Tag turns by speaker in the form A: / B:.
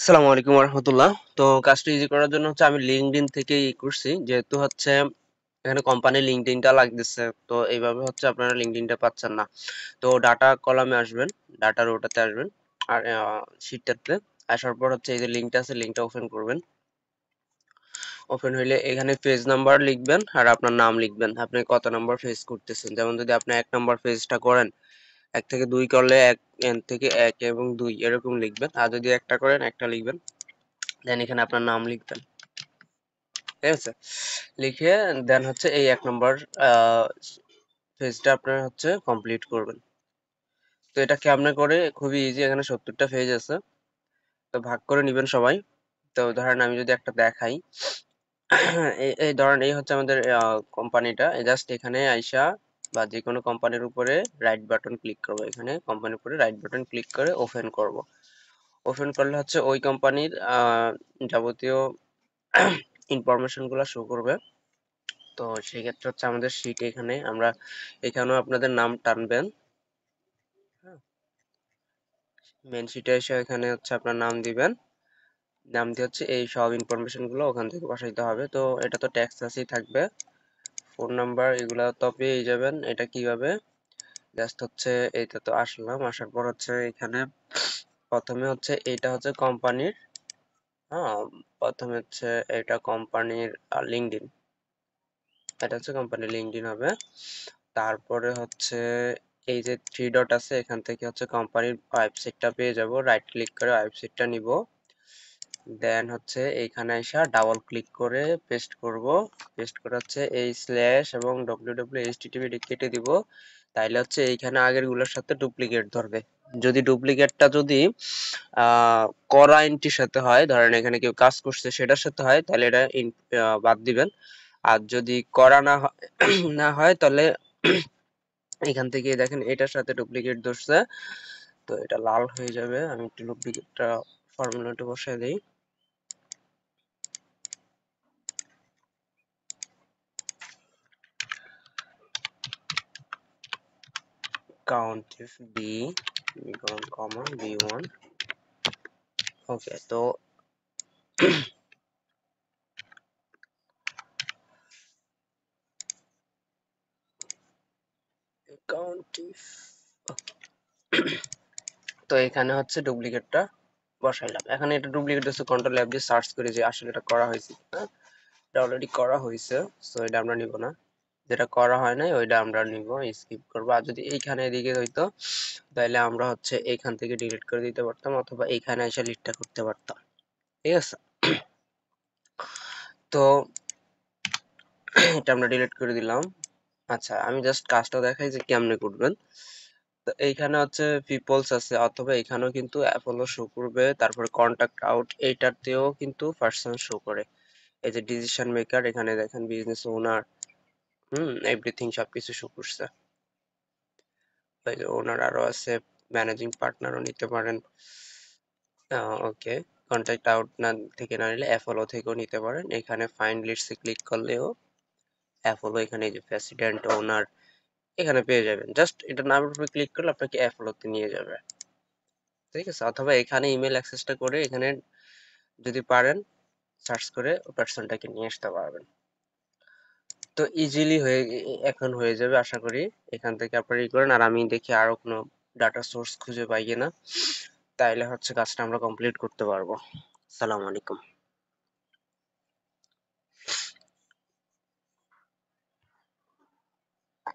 A: আসসালামু আলাইকুম রহমতুল্লাহ। তো কাজটা ইজি করার জন্য হচ্ছে আমি লিঙ্কডইন থেকে করছি, যেহেতু হচ্ছে এখানে কোম্পানির লিঙ্কডইনটা লাগতেছে। তো এইভাবে হচ্ছে আপনারা লিঙ্কডইনটা পাচ্ছেন না। তো ডাটা কলামে আসবেন, ডাটা রোটাতে আসবেন, আর শিটটাতে আসার পর হচ্ছে এই যে লিঙ্কটা আছে, লিঙ্কটা ওপেন করবেন। ওপেন হইলে এখানে পেজ নাম্বার লিখবেন আর আপনার নাম লিখবেন, আপনি কত নাম্বার পেজ করতেছেন। যেমন যদি আপনি 1 নাম্বার পেজটা করেন, 1 থেকে 2 করলে 1 থেকে 1 এবং 2 এরকম লিখবেন। আর যদি একটা করেন, একটা লিখবেন। দেন এখানে আপনার নাম লিখবেন, ঠিক আছে? লিখে দেন হচ্ছে এই 1 নম্বর পেজটা আপনার হচ্ছে কমপ্লিট করবেন। তো এটা কেমনে করে, খুবই ইজি। এখানে 70টা পেজ আছে, তো ভাগ করে নিবেন সবাই। তো ধরেন আমি যদি একটা দেখাই, এই এই ধরেন এই হচ্ছে আমাদের কোম্পানিটা। জাস্ট এখানে আইসা বা যে কোনো কোম্পানির উপরে রাইট বাটন ক্লিক করবো, এখানে কোম্পানির উপরে রাইট বাটন ক্লিক করে ওপেন করব। ওপেন করলে হচ্ছে ওই কোম্পানির যাবতীয় ইনফরমেশন গুলা শো করবে। তো সেক্ষেত্রে হচ্ছে আমাদের শিট, এখানে আমরা এখানেও আপনাদের নাম টানবেন। হ্যাঁ, মেন শিটে এসে এখানে হচ্ছে আপনার নাম দিবেন। নাম দিয়ে হচ্ছে এই সব ইনফরমেশন গুলো ওখান থেকে বসাইতে হবে। তো এটা তো টেক্সাসই থাকবে, ফোন নাম্বার এগুলা তো পেয়ে যাবেন। এটা কিভাবে, জাস্ট হচ্ছে এইটা তো আসলাম, আসার পর হচ্ছে এখানে প্রথমে হচ্ছে এটা হচ্ছে কোম্পানির, হ্যাঁ, প্রথমে হচ্ছে এটা কোম্পানির লিঙ্কডইন, এটা হচ্ছে কোম্পানির লিঙ্কডইন হবে। তারপরে হচ্ছে এই যে থ্রি ডট আছে, এখান থেকে হচ্ছে কোম্পানির ওয়েবসাইটটা পেয়ে যাব। রাইট ক্লিক করে ওয়েবসাইটটা নিব। দেন হচ্ছে এইখানে এসে ডাবল ক্লিক করে পেস্ট করব। পেস্ট করে হচ্ছে এই স্ল্যাশ এবং www.http কেটে দিব। তাইলে হচ্ছে এইখানে আগের গুলোর সাথে ডুপ্লিকেট ধরবে। যদি ডুপ্লিকেটটা যদি আহ করা এন্ট্রির সাথে হয়, ধরেন এখানে কেউ কাজ করছে সেটার সাথে হয়, তাহলে এটা বাদ দিবেন। আর যদি করা না হয় না হয় তাহলে এখান থেকে দেখেন এটার সাথে ডুপ্লিকেট ধরছে, তো এটা লাল হয়ে যাবে। আমি একটু ডুপ্লিকেটটা ফর্মুলাটা বসাই দিই। কাউন্ট ইফ বি কমা বি1। ওকে, তো কাউন্ট ইফ, তো এখানে হচ্ছে ডুপ্লিকেটটা বসাইলাম। এখন এটা ডুপ্লিকেট হচ্ছে, কন্ট্রোল এফ দিয়ে সার্চ করে যে আসলে এটা করা হয়েছে কিনা। এটা অলরেডি করা হয়েছে, সো এটা আমরা নিব না। যেটা করা হয় নাই ওইটা আমরা নিব, স্কিপ করবো। আর যদি এইখানে এদিকে হইতো, তাহলে আমরা হচ্ছে এইখান থেকে ডিলিট করে দিতে পারতাম, অথবা এইখানে এসে লিস্টটা করতে পারতাম, ঠিক আছে? তো এটা আমরা ডিলিট করে দিলাম। আচ্ছা, আমি জাস্ট কাজটা দেখাই যে কেমনে করবেন। তো এইখানে হচ্ছে পিপলস আছে, অথবা এখানেও কিন্তু অ্যাপোলো শো করবে। তারপরে কন্টাক্ট আউট, এইটাতেও কিন্তু পার্সন শো করে। এই যে ডিসিশন মেকার, এখানে দেখেন বিজনেস ওনার, এভরিথিং সবকিছু শো করছে। এই যে ওনার আরো আছে, ম্যানেজিং পার্টনারও নিতে পারেন। ওকে, কন্টাক্ট আউট না থেকে না নিলে অ্যাপোলো থেকেও নিতে পারেন। এখানে ফাইন্ড লিস্টে ক্লিক করলেও অ্যাপোলো, এখানে এই যে প্রেসিডেন্ট ওনার এখানে পেয়ে যাবেন। জাস্ট এটা নামের উপরে ক্লিক করলে আপনাকে অ্যাপোলোতে নিয়ে যাবে, ঠিক আছে? অথবা এখানে ইমেল অ্যাক্সেসটা করে এখানে যদি পারেন সার্চ করে পার্সনটাকে নিয়ে আসতে পারবেন। তো ইজিলি এখন হয়ে যাবে আশা করি। এখান থেকে আপনারা ই করেন, আর আমি দেখি আরো কোনো ডাটা সোর্স খুঁজে পাই কিনা, তাইলে হচ্ছে কাজটা আমরা কমপ্লিট করতে পারবো। আসসালামু আলাইকুম।